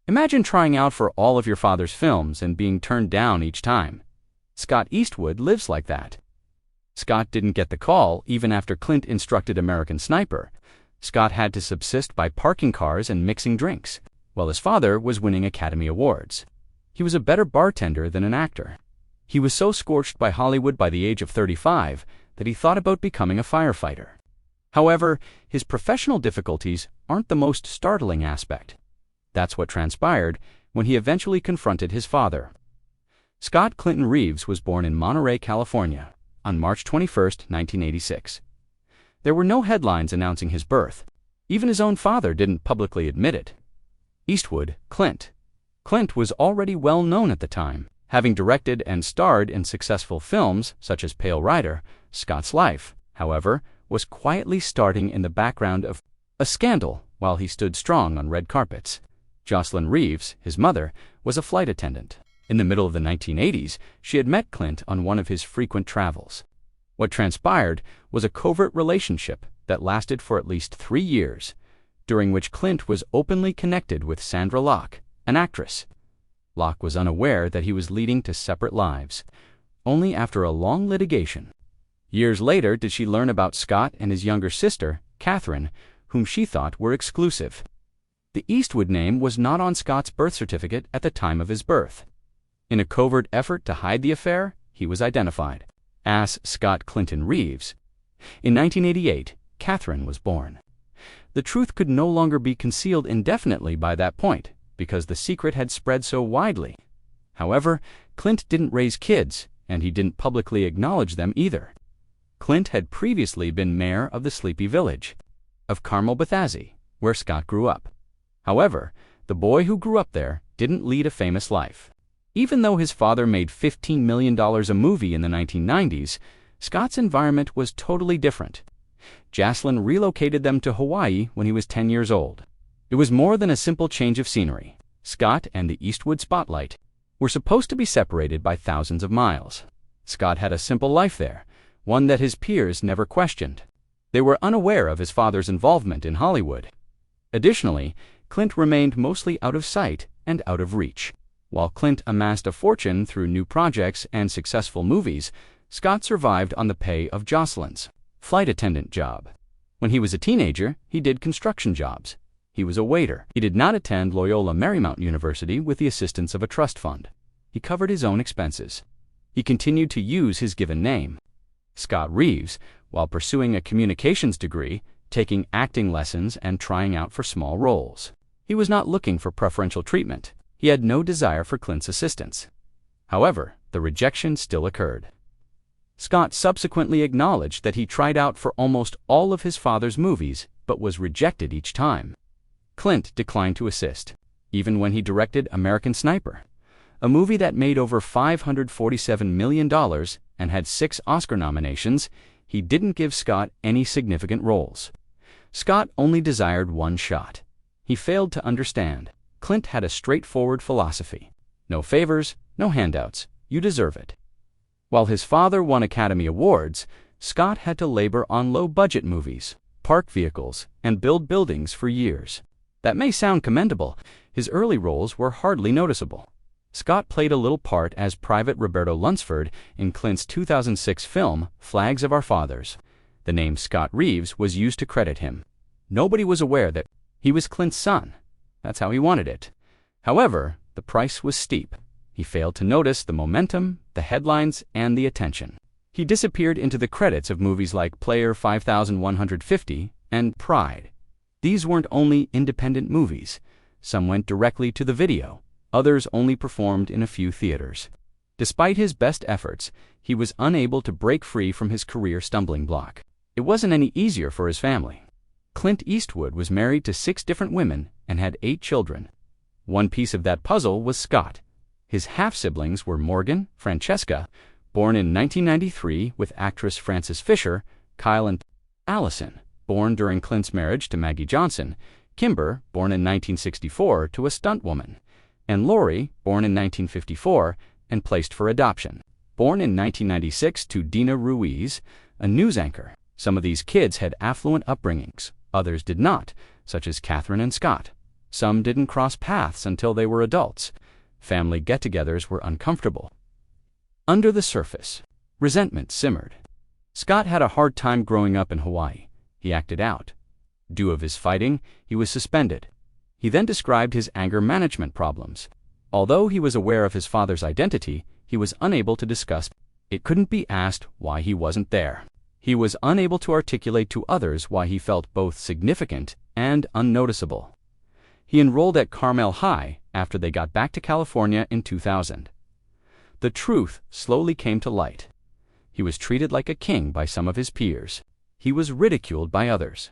Imagine trying out for all of your father's films and being turned down each time. Scott Eastwood lives like that. Scott didn't get the call even after Clint instructed American Sniper. Scott had to subsist by parking cars and mixing drinks, while his father was winning Academy Awards. He was a better bartender than an actor. He was so scorched by Hollywood by the age of 35 that he thought about becoming a firefighter. However, his professional difficulties aren't the most startling aspect. That's what transpired when he eventually confronted his father. Scott Clinton Reeves was born in Monterey, California, on March 21, 1986. There were no headlines announcing his birth. Even his own father didn't publicly admit it. Eastwood, Clint. Clint was already well known at the time, having directed and starred in successful films such as Pale Rider. Scott's life, however, was quietly starting in the background of a scandal while he stood strong on red carpets. Jocelyn Reeves, his mother, was a flight attendant. In the middle of the 1980s, she had met Clint on one of his frequent travels. What transpired was a covert relationship that lasted for at least 3 years, during which Clint was openly connected with Sandra Locke, an actress. Locke was unaware that he was leading to separate lives. Only after a long litigation. Years later did she learn about Scott and his younger sister, Catherine, whom she thought were exclusive. The Eastwood name was not on Scott's birth certificate at the time of his birth. In a covert effort to hide the affair, he was identified as Scott Clinton Reeves. In 1988, Catherine was born. The truth could no longer be concealed indefinitely by that point, because the secret had spread so widely. However, Clint didn't raise kids, and he didn't publicly acknowledge them either. Clint had previously been mayor of the Sleepy Village of Carmel, Bethesda, where Scott grew up. However, the boy who grew up there didn't lead a famous life. Even though his father made $15 million a movie in the 1990s, Scott's environment was totally different. Jocelyn relocated them to Hawaii when he was 10 years old. It was more than a simple change of scenery. Scott and the Eastwood spotlight were supposed to be separated by thousands of miles. Scott had a simple life there, one that his peers never questioned. They were unaware of his father's involvement in Hollywood. Additionally, Clint remained mostly out of sight and out of reach. While Clint amassed a fortune through new projects and successful movies, Scott survived on the pay of Jocelyn's flight attendant job. When he was a teenager, he did construction jobs. He was a waiter. He did not attend Loyola Marymount University with the assistance of a trust fund. He covered his own expenses. He continued to use his given name, Scott Reeves, while pursuing a communications degree, taking acting lessons, and trying out for small roles. He was not looking for preferential treatment. He had no desire for Clint's assistance. However, the rejection still occurred. Scott subsequently acknowledged that he tried out for almost all of his father's movies, but was rejected each time. Clint declined to assist, even when he directed American Sniper, a movie that made over $547 million and had 6 Oscar nominations. He didn't give Scott any significant roles. Scott only desired one shot. He failed to understand. Clint had a straightforward philosophy. No favors, no handouts. You deserve it. While his father won Academy Awards, Scott had to labor on low-budget movies, park vehicles, and build buildings for years. That may sound commendable. His early roles were hardly noticeable. Scott played a little part as Private Roberto Lunsford in Clint's 2006 film, Flags of Our Fathers. The name Scott Reeves was used to credit him. Nobody was aware that he was Clint's son. That's how he wanted it. However, the price was steep. He failed to notice the momentum, the headlines, and the attention. He disappeared into the credits of movies like Player 5150 and Pride. These weren't only independent movies. Some went directly to the video. Others only performed in a few theaters. Despite his best efforts, he was unable to break free from his career stumbling block. It wasn't any easier for his family. Clint Eastwood was married to 6 different women and had 8 children. One piece of that puzzle was Scott. His half-siblings were Morgan, Francesca, born in 1993 with actress Frances Fisher, Kyle and Allison, born during Clint's marriage to Maggie Johnson, Kimber, born in 1964 to a stunt woman, and Lori, born in 1954 and placed for adoption, born in 1996 to Dina Ruiz, a news anchor. Some of these kids had affluent upbringings, others did not, such as Catherine and Scott. Some didn't cross paths until they were adults. Family get-togethers were uncomfortable. Under the surface, resentment simmered. Scott had a hard time growing up in Hawaii. He acted out. Due of his fighting, he was suspended. He then described his anger management problems. Although he was aware of his father's identity, he was unable to discuss it. It couldn't be asked why he wasn't there. He was unable to articulate to others why he felt both significant and unnoticeable. He enrolled at Carmel High after they got back to California in 2000. The truth slowly came to light. He was treated like a king by some of his peers. He was ridiculed by others.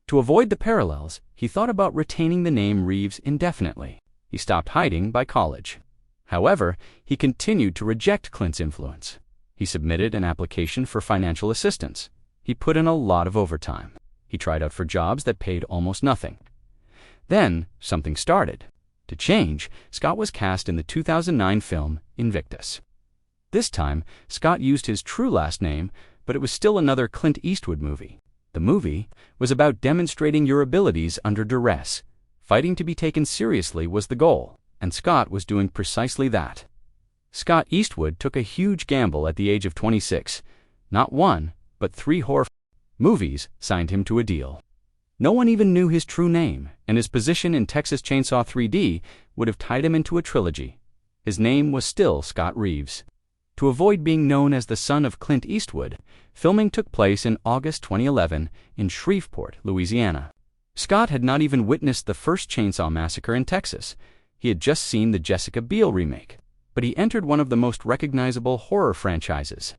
To avoid the parallels, he thought about retaining the name Reeves indefinitely. He stopped hiding by college. However, he continued to reject Clint's influence. He submitted an application for financial assistance. He put in a lot of overtime. He tried out for jobs that paid almost nothing. Then, something started. To change, Scott was cast in the 2009 film Invictus. This time, Scott used his true last name, but it was still another Clint Eastwood movie. The movie was about demonstrating your abilities under duress. Fighting to be taken seriously was the goal, and Scott was doing precisely that. Scott Eastwood took a huge gamble at the age of 26. Not one, but 3 horror movies signed him to a deal. No one even knew his true name, and his position in Texas Chainsaw 3D would have tied him into a trilogy. His name was still Scott Reeves. To avoid being known as the son of Clint Eastwood, filming took place in August 2011 in Shreveport, Louisiana. Scott had not even witnessed the first Chainsaw Massacre in Texas. He had just seen the Jessica Biel remake, but he entered one of the most recognizable horror franchises.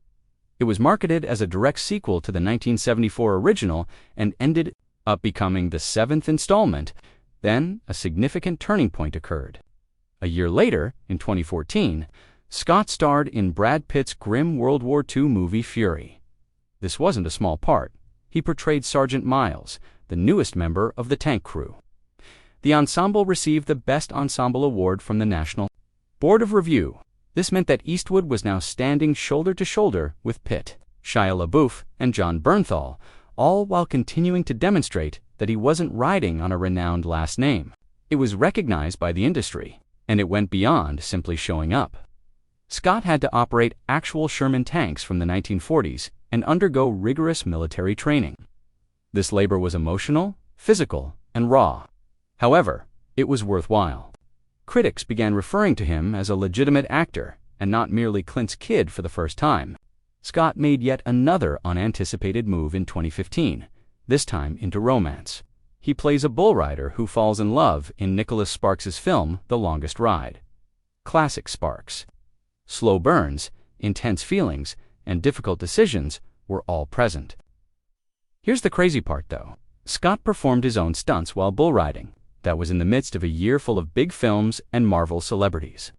It was marketed as a direct sequel to the 1974 original and ended up becoming the 7th installment. Then, a significant turning point occurred. A year later, in 2014, Scott starred in Brad Pitt's grim World War II movie Fury. This wasn't a small part. He portrayed Sergeant Miles, the newest member of the tank crew. The ensemble received the Best Ensemble Award from the National Board of Review. This meant that Eastwood was now standing shoulder to shoulder with Pitt, Shia LaBeouf, and John Bernthal, all while continuing to demonstrate that he wasn't riding on a renowned last name. It was recognized by the industry, and it went beyond simply showing up. Scott had to operate actual Sherman tanks from the 1940s and undergo rigorous military training. This labor was emotional, physical, and raw. However, it was worthwhile. Critics began referring to him as a legitimate actor and not merely Clint's kid for the first time. Scott made yet another unanticipated move in 2015, this time into romance. He plays a bull rider who falls in love in Nicholas Sparks' film The Longest Ride. Classic Sparks. Slow burns, intense feelings, and difficult decisions were all present. Here's the crazy part, though. Scott performed his own stunts while bull riding. That was in the midst of a year full of big films and Marvel celebrities.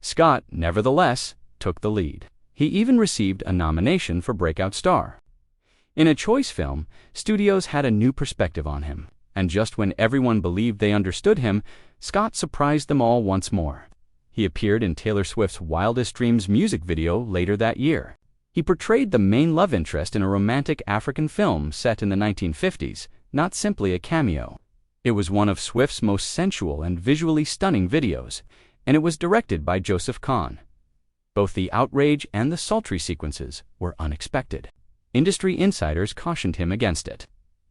Scott, nevertheless, took the lead. He even received a nomination for Breakout Star. In a choice film, studios had a new perspective on him, and just when everyone believed they understood him, Scott surprised them all once more. He appeared in Taylor Swift's Wildest Dreams music video later that year. He portrayed the main love interest in a romantic African film set in the 1950s, not simply a cameo. It was one of Swift's most sensual and visually stunning videos, and it was directed by Joseph Kahn. Both the outrage and the sultry sequences were unexpected. Industry insiders cautioned him against it.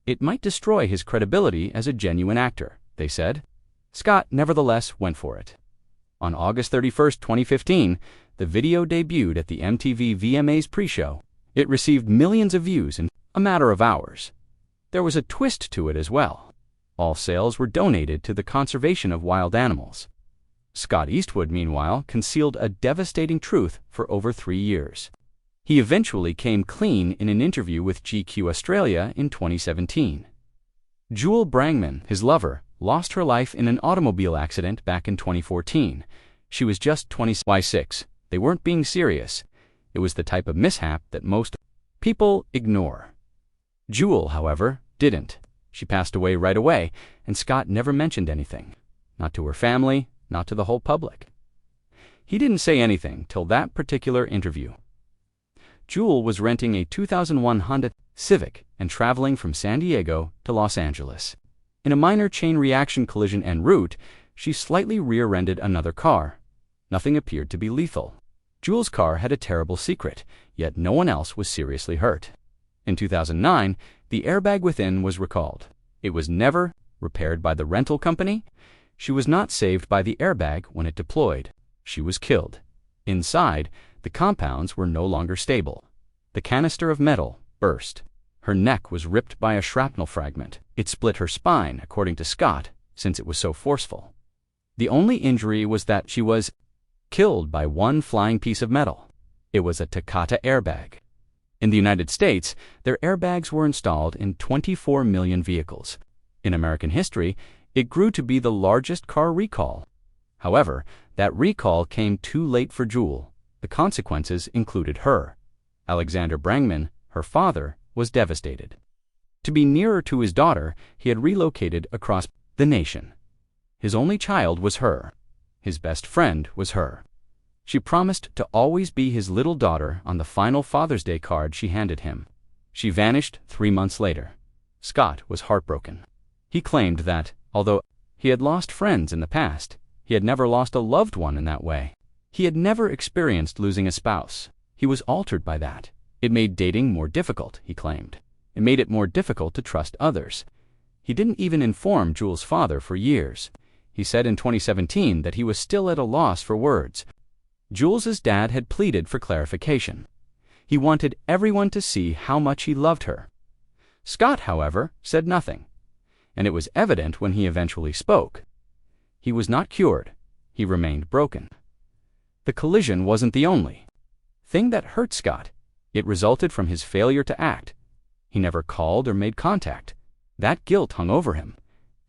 It might destroy his credibility as a genuine actor, they said. Scott nevertheless went for it. On August 31, 2015, the video debuted at the MTV VMAs pre-show. It received millions of views in a matter of hours. There was a twist to it as well. All sales were donated to the conservation of wild animals. Scott Eastwood, meanwhile, concealed a devastating truth for over 3 years. He eventually came clean in an interview with GQ Australia in 2017. Jewel Brangman, his lover, lost her life in an automobile accident back in 2014. She was just 26. They weren't being serious. It was the type of mishap that most people ignore. Jewel, however, didn't. She passed away right away, and Scott never mentioned anything. Not to her family, not to the whole public. He didn't say anything till that particular interview. Jewel was renting a 2001 Honda Civic and traveling from San Diego to Los Angeles. In a minor chain reaction collision en route, she slightly rear-ended another car. Nothing appeared to be lethal. Jules' car had a terrible secret, yet no one else was seriously hurt. In 2009, the airbag within was recalled. It was never repaired by the rental company. She was not saved by the airbag when it deployed. She was killed. Inside, the compounds were no longer stable. The canister of metal burst. Her neck was ripped by a shrapnel fragment. It split her spine, according to Scott, since it was so forceful. The only injury was that she was killed by one flying piece of metal. It was a Takata airbag. In the United States, their airbags were installed in 24 million vehicles. In American history, it grew to be the largest car recall. However, that recall came too late for Jules. The consequences included her. Alexander Brangman, her father, was devastated. To be nearer to his daughter, he had relocated across the nation. His only child was her. His best friend was her. She promised to always be his little daughter on the final Father's Day card she handed him. She vanished 3 months later. Scott was heartbroken. He claimed that, although he had lost friends in the past, he had never lost a loved one in that way. He had never experienced losing a spouse. He was altered by that. It made dating more difficult, he claimed. It made it more difficult to trust others. He didn't even inform Jules' father for years. He said in 2017 that he was still at a loss for words. Jules' dad had pleaded for clarification. He wanted everyone to see how much he loved her. Scott, however, said nothing, and it was evident when he eventually spoke. He was not cured. He remained broken. The collision wasn't the only thing that hurt Scott. It resulted from his failure to act. He never called or made contact. That guilt hung over him.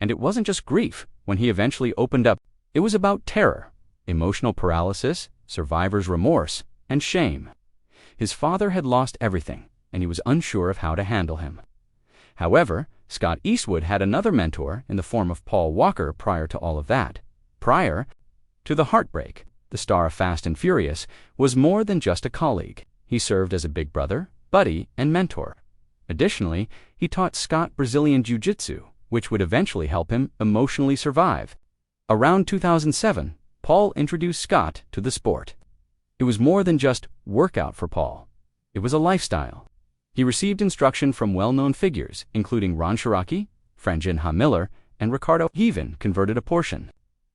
And it wasn't just grief when he eventually opened up. It was about terror, emotional paralysis, survivor's remorse, and shame. His father had lost everything, and he was unsure of how to handle him. However, Scott Eastwood had another mentor in the form of Paul Walker prior to all of that. Prior to the heartbreak, the star of Fast and Furious was more than just a colleague. He served as a big brother, buddy, and mentor. Additionally, he taught Scott Brazilian Jiu-Jitsu, which would eventually help him emotionally survive. Around 2007, Paul introduced Scott to the sport. It was more than just workout for Paul. It was a lifestyle. He received instruction from well-known figures, including Ron Shiraki, Franjin Ha Miller, and Ricardo. He even converted a portion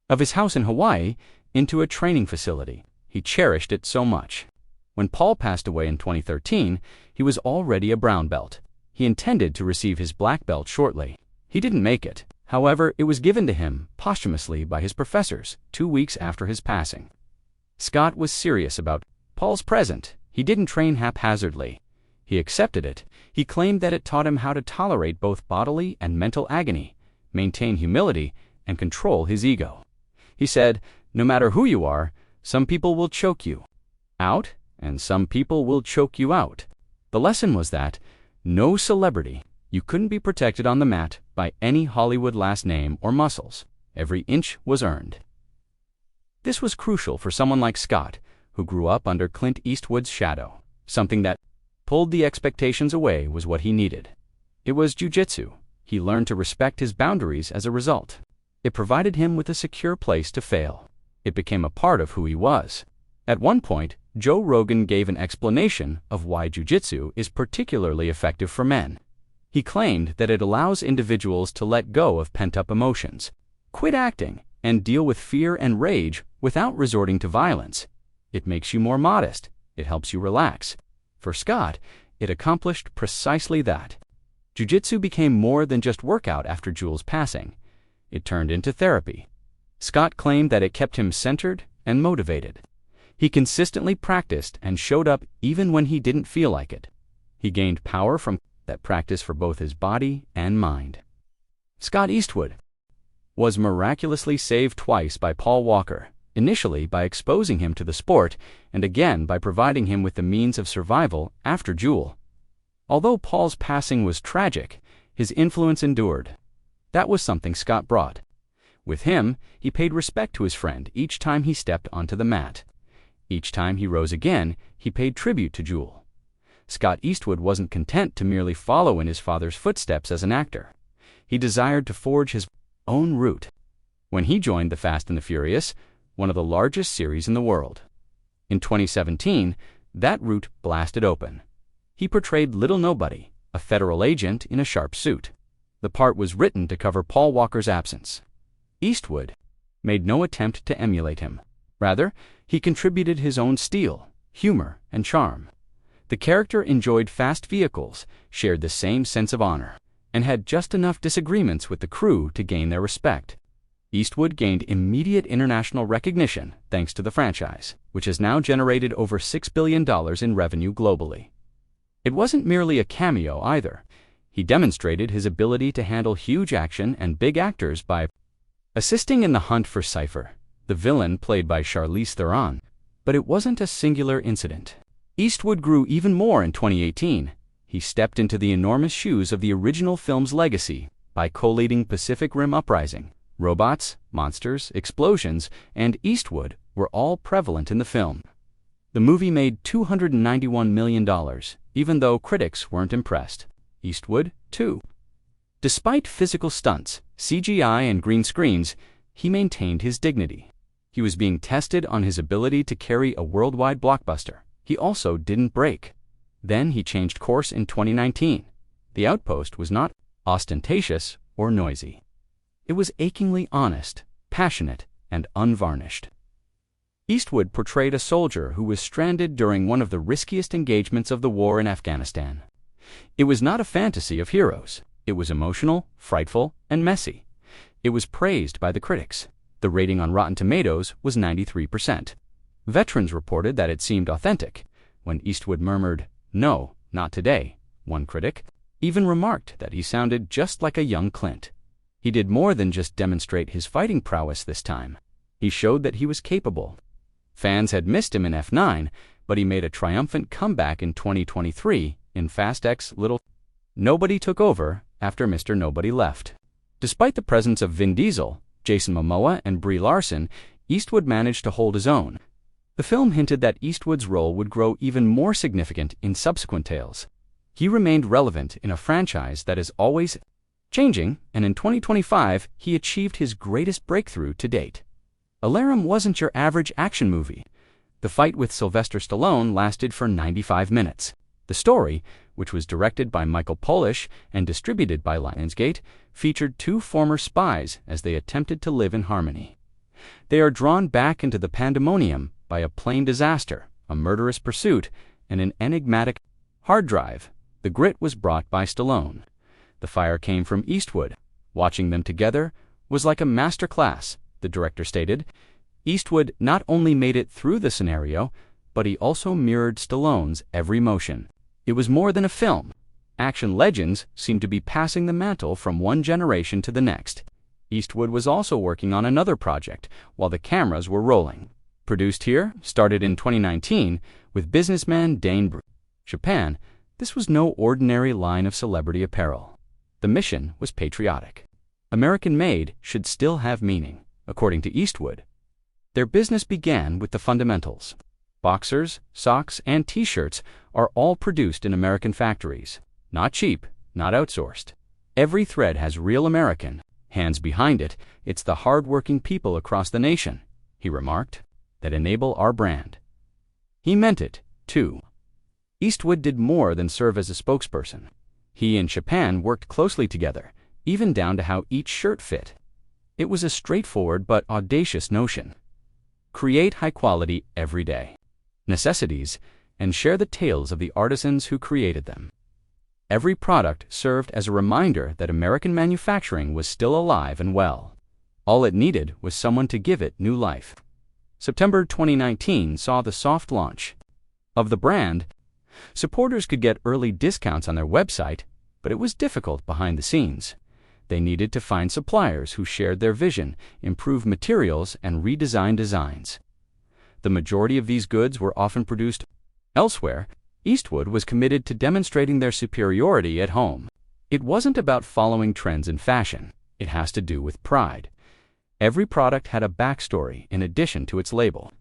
of his house in Hawaii into a training facility. He cherished it so much. When Paul passed away in 2013, he was already a brown belt. He intended to receive his black belt shortly. He didn't make it. However, it was given to him posthumously by his professors 2 weeks after his passing. Scott was serious about Paul's present. He didn't train haphazardly. He accepted it. He claimed that it taught him how to tolerate both bodily and mental agony, maintain humility, and control his ego. He said, "No matter who you are, some people will choke you out, and some people will choke you out." The lesson was that no celebrity, you couldn't be protected on the mat by any Hollywood last name or muscles. Every inch was earned. This was crucial for someone like Scott, who grew up under Clint Eastwood's shadow. Something that pulled the expectations away was what he needed. It was jiu-jitsu. He learned to respect his boundaries as a result. It provided him with a secure place to fail. It became a part of who he was. At one point, Joe Rogan gave an explanation of why jiu-jitsu is particularly effective for men. He claimed that it allows individuals to let go of pent-up emotions, quit acting, and deal with fear and rage without resorting to violence. It makes you more modest. It helps you relax. For Scott, it accomplished precisely that. Jiu-jitsu became more than just workout after Jules' passing. It turned into therapy. Scott claimed that it kept him centered and motivated. He consistently practiced and showed up even when he didn't feel like it. He gained power from that practice for both his body and mind. Scott Eastwood was miraculously saved twice by Paul Walker, initially by exposing him to the sport, and again by providing him with the means of survival after Jules. Although Paul's passing was tragic, his influence endured. That was something Scott brought. With him, he paid respect to his friend each time he stepped onto the mat. Each time he rose again, he paid tribute to Jules. Scott Eastwood wasn't content to merely follow in his father's footsteps as an actor. He desired to forge his own route when he joined the Fast and the Furious, one of the largest series in the world. In 2017, that route blasted open. He portrayed Little Nobody, a federal agent in a sharp suit. The part was written to cover Paul Walker's absence. Eastwood made no attempt to emulate him. Rather, he contributed his own style, humor, and charm. The character enjoyed fast vehicles, shared the same sense of honor, and had just enough disagreements with the crew to gain their respect. Eastwood gained immediate international recognition thanks to the franchise, which has now generated over $6 billion in revenue globally. It wasn't merely a cameo either. He demonstrated his ability to handle huge action and big actors by assisting in the hunt for Cypher, the villain played by Charlize Theron. But it wasn't a singular incident. Eastwood grew even more in 2018. He stepped into the enormous shoes of the original film's legacy by co-leading Pacific Rim Uprising. Robots, monsters, explosions, and Eastwood were all prevalent in the film. The movie made $291 million, even though critics weren't impressed. Eastwood, too. Despite physical stunts, CGI, and green screens, he maintained his dignity. He was being tested on his ability to carry a worldwide blockbuster. He also didn't break. Then he changed course in 2019. The Outpost was not ostentatious or noisy. It was achingly honest, passionate, and unvarnished. Eastwood portrayed a soldier who was stranded during one of the riskiest engagements of the war in Afghanistan. It was not a fantasy of heroes. It was emotional, frightful, and messy. It was praised by the critics. The rating on Rotten Tomatoes was 93%. Veterans reported that it seemed authentic. When Eastwood murmured, "No, not today," one critic even remarked that he sounded just like a young Clint. He did more than just demonstrate his fighting prowess this time. He showed that he was capable. Fans had missed him in F9, but he made a triumphant comeback in 2023 in Fast X. Little Nobody took over after Mr. Nobody left. Despite the presence of Vin Diesel, Jason Momoa, and Brie Larson, Eastwood managed to hold his own. The film hinted that Eastwood's role would grow even more significant in subsequent tales. He remained relevant in a franchise that is always changing, and in 2025, he achieved his greatest breakthrough to date. Alarum wasn't your average action movie. The fight with Sylvester Stallone lasted for 95 minutes. The story, which was directed by Michael Polish and distributed by Lionsgate, featured two former spies as they attempted to live in harmony. They are drawn back into the pandemonium by a plane disaster, a murderous pursuit, and an enigmatic hard drive. The grit was brought by Stallone. The fire came from Eastwood. Watching them together was like a master class, the director stated. Eastwood not only made it through the scenario, but he also mirrored Stallone's every motion. It was more than a film. Action legends seemed to be passing the mantle from one generation to the next. Eastwood was also working on another project while the cameras were rolling. Produced here, started in 2019 with businessman Dane Japan. This was no ordinary line of celebrity apparel. The mission was patriotic. American-made should still have meaning, according to Eastwood. Their business began with the fundamentals. Boxers, socks, and T-shirts are all produced in American factories. Not cheap, not outsourced. Every thread has real American hands behind it. It's the hard-working people across the nation, he remarked, that enable our brand. He meant it, too. Eastwood did more than serve as a spokesperson. He and Japan worked closely together, even down to how each shirt fit. It was a straightforward but audacious notion. Create high quality every day necessities and share the tales of the artisans who created them. Every product served as a reminder that American manufacturing was still alive and well. All it needed was someone to give it new life. September 2019 saw the soft launch of the brand. Supporters could get early discounts on their website, but it was difficult behind the scenes. They needed to find suppliers who shared their vision, improve materials, and redesign designs. The majority of these goods were often produced elsewhere. Eastwood was committed to demonstrating their superiority at home. It wasn't about following trends in fashion. It has to do with pride. Every product had a backstory in addition to its label.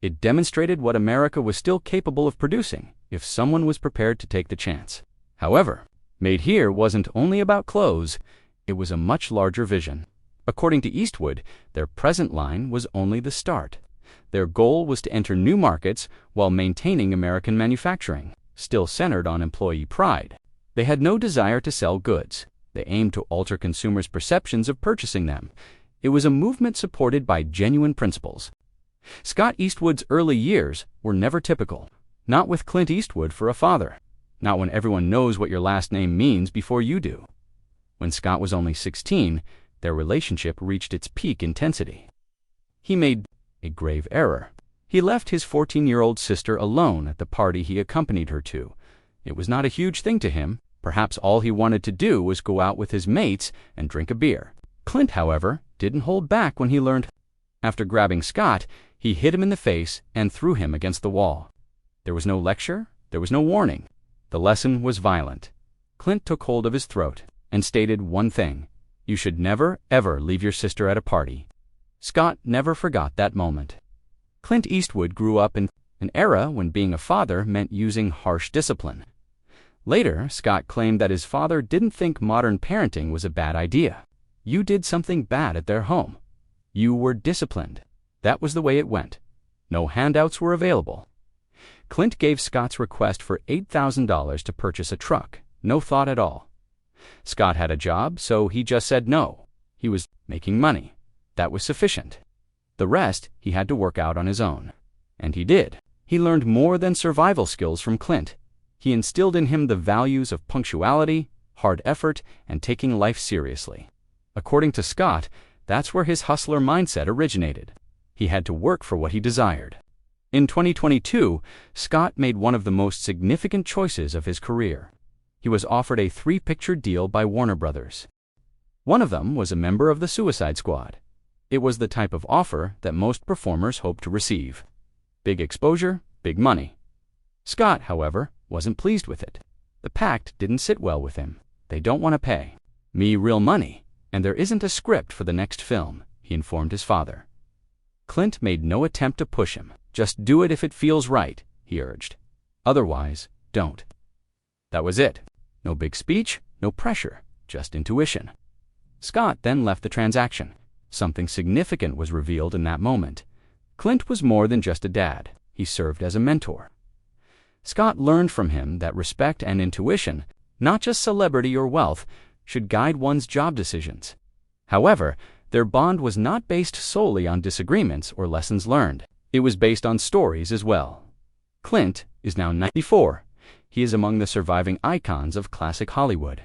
It demonstrated what America was still capable of producing if someone was prepared to take the chance. However, Made Here wasn't only about clothes. it was a much larger vision. According to Eastwood, their present line was only the start. Their goal was to enter new markets while maintaining American manufacturing, still centered on employee pride. They had no desire to sell goods. They aimed to alter consumers' perceptions of purchasing them. It was a movement supported by genuine principles. Scott Eastwood's early years were never typical. Not with Clint Eastwood for a father. Not when everyone knows what your last name means before you do. When Scott was only 16, their relationship reached its peak intensity. He made a grave error. He left his 14-year-old sister alone at the party he accompanied her to. It was not a huge thing to him. Perhaps all he wanted to do was go out with his mates and drink a beer. Clint, however, didn't hold back when he learned. After grabbing Scott, he hit him in the face and threw him against the wall. There was no lecture. There was no warning. The lesson was violent. Clint took hold of his throat and stated one thing: you should never, ever leave your sister at a party. Scott never forgot that moment. Clint Eastwood grew up in an era when being a father meant using harsh discipline. Later, Scott claimed that his father didn't think modern parenting was a bad idea. You did something bad at their home. You were disciplined. That was the way it went. No handouts were available. Clint gave Scott's request for $8,000 to purchase a truck. No thought at all. Scott had a job, so he just said no. He was making money. That was sufficient. The rest he had to work out on his own. And he did. He learned more than survival skills from Clint. He instilled in him the values of punctuality, hard effort, and taking life seriously. According to Scott, that's where his hustler mindset originated. He had to work for what he desired. In 2022, Scott made one of the most significant choices of his career. He was offered a 3-picture deal by Warner Brothers. One of them was a member of the Suicide Squad. It was the type of offer that most performers hope to receive. Big exposure, big money. Scott, however, wasn't pleased with it. The pact didn't sit well with him. They don't want to pay me real money, and there isn't a script for the next film, he informed his father. Clint made no attempt to push him. Just do it if it feels right, he urged. Otherwise, don't. That was it. No big speech, no pressure, just intuition. Scott then left the transaction. Something significant was revealed in that moment. Clint was more than just a dad. He served as a mentor. Scott learned from him that respect and intuition, not just celebrity or wealth, should guide one's job decisions. However, their bond was not based solely on disagreements or lessons learned. It was based on stories as well. Clint is now 94. He is among the surviving icons of classic Hollywood.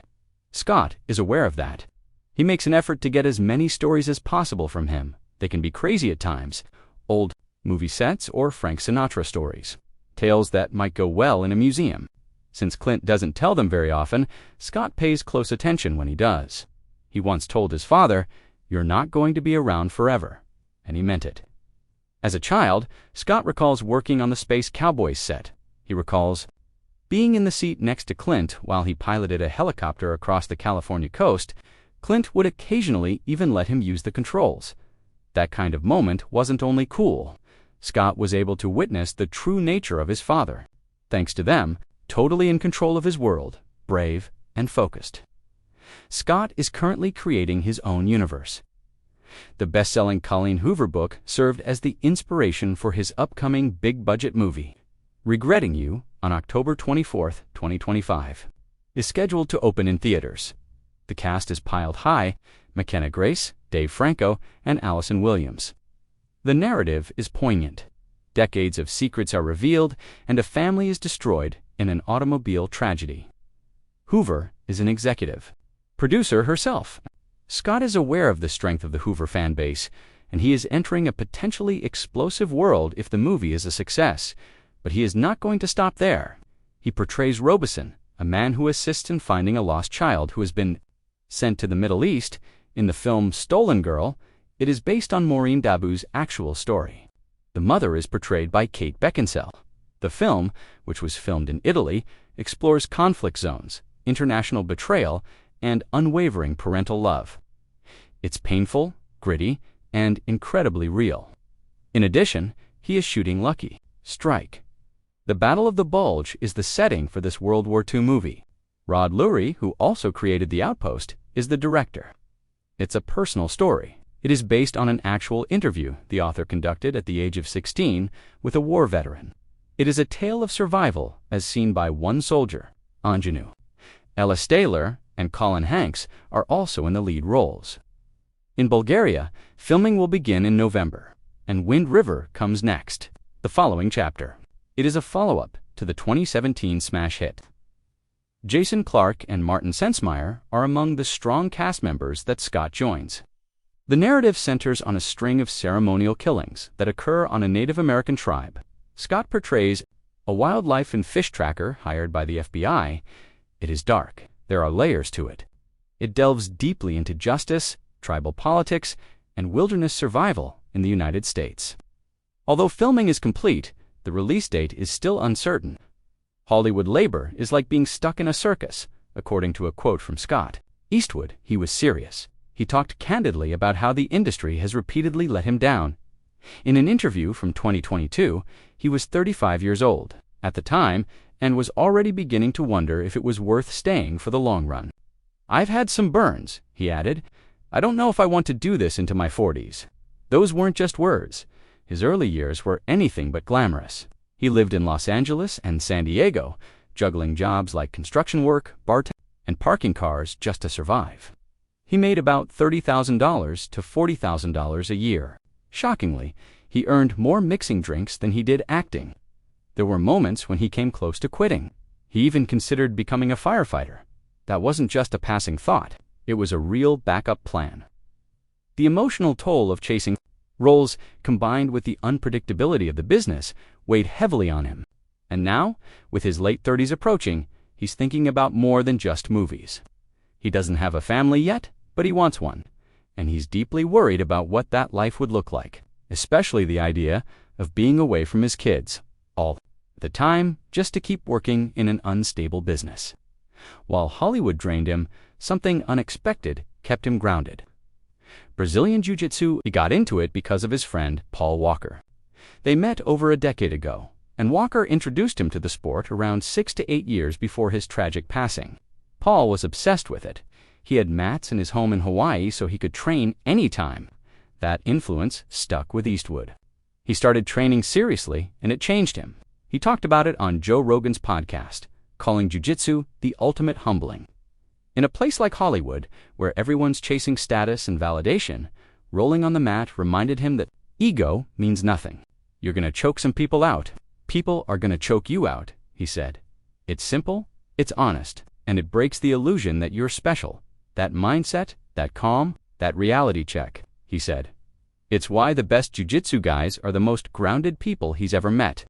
Scott is aware of that. He makes an effort to get as many stories as possible from him. They can be crazy at times, old movie sets or Frank Sinatra stories, tales that might go well in a museum. Since Clint doesn't tell them very often, Scott pays close attention when he does. He once told his father, "You're not going to be around forever," and he meant it. As a child, Scott recalls working on the Space Cowboys set. He recalls being in the seat next to Clint while he piloted a helicopter across the California coast. Clint would occasionally even let him use the controls. That kind of moment wasn't only cool. Scott was able to witness the true nature of his father. Thanks to them, totally in control of his world, brave and focused. Scott is currently creating his own universe. The best-selling Colleen Hoover book served as the inspiration for his upcoming big-budget movie. Regretting You, on October 24, 2025, is scheduled to open in theaters. The cast is piled high: McKenna Grace, Dave Franco, and Allison Williams. The narrative is poignant. Decades of secrets are revealed, and a family is destroyed in an automobile tragedy. Hoover is an executive producer herself. Scott is aware of the strength of the Hoover fan base, and he is entering a potentially explosive world if the movie is a success. But he is not going to stop there. He portrays Robeson, a man who assists in finding a lost child who has been sent to the Middle East. In the film Stolen Girl, it is based on Maureen Dabu's actual story. The mother is portrayed by Kate Beckinsale. The film, which was filmed in Italy, explores conflict zones, international betrayal, and unwavering parental love. It's painful, gritty, and incredibly real. In addition, he is shooting Lucky Strike. The Battle of the Bulge is the setting for this World War II movie. Rod Lurie, who also created The Outpost, is the director. It's a personal story. It is based on an actual interview the author conducted at the age of 16 with a war veteran. It is a tale of survival as seen by one soldier, Ingenue. Ella Staler and Colin Hanks are also in the lead roles. In Bulgaria, filming will begin in November, and Wind River comes next, the following chapter. It is a follow-up to the 2017 smash hit. Jason Clarke and Martin Sensmeyer are among the strong cast members that Scott joins. The narrative centers on a string of ceremonial killings that occur on a Native American tribe. Scott portrays a wildlife and fish tracker hired by the FBI. It is dark. There are layers to it. It delves deeply into justice, tribal politics, and wilderness survival in the United States. Although filming is complete, the release date is still uncertain. Hollywood labor is like being stuck in a circus, according to a quote from Scott Eastwood. He was serious. He talked candidly about how the industry has repeatedly let him down. In an interview from 2022, he was 35 years old at the time and was already beginning to wonder if it was worth staying for the long run. "I've had some burns," he added. "I don't know if I want to do this into my 40s. Those weren't just words. His early years were anything but glamorous. He lived in Los Angeles and San Diego, juggling jobs like construction work, bartending, and parking cars just to survive. He made about $30,000 to $40,000 a year. Shockingly, he earned more mixing drinks than he did acting. There were moments when he came close to quitting. He even considered becoming a firefighter. That wasn't just a passing thought. It was a real backup plan." The emotional toll of chasing roles, combined with the unpredictability of the business, weighed heavily on him. And now, with his late 30s approaching, he's thinking about more than just movies. He doesn't have a family yet, but he wants one. And he's deeply worried about what that life would look like, especially the idea of being away from his kids, all the time, just to keep working in an unstable business. While Hollywood drained him, something unexpected kept him grounded. Brazilian Jiu-Jitsu. He got into it because of his friend, Paul Walker. They met over a decade ago, and Walker introduced him to the sport around 6 to 8 years before his tragic passing. Paul was obsessed with it. He had mats in his home in Hawaii so he could train anytime. That influence stuck with Eastwood. He started training seriously, and it changed him. He talked about it on Joe Rogan's podcast, calling jiu-jitsu the ultimate humbling. In a place like Hollywood, where everyone's chasing status and validation, rolling on the mat reminded him that ego means nothing. "You're going to choke some people out. People are going to choke you out," he said. "It's simple, it's honest, and it breaks the illusion that you're special. That mindset, that calm, that reality check," he said. "It's why the best jiu-jitsu guys are the most grounded people he's ever met."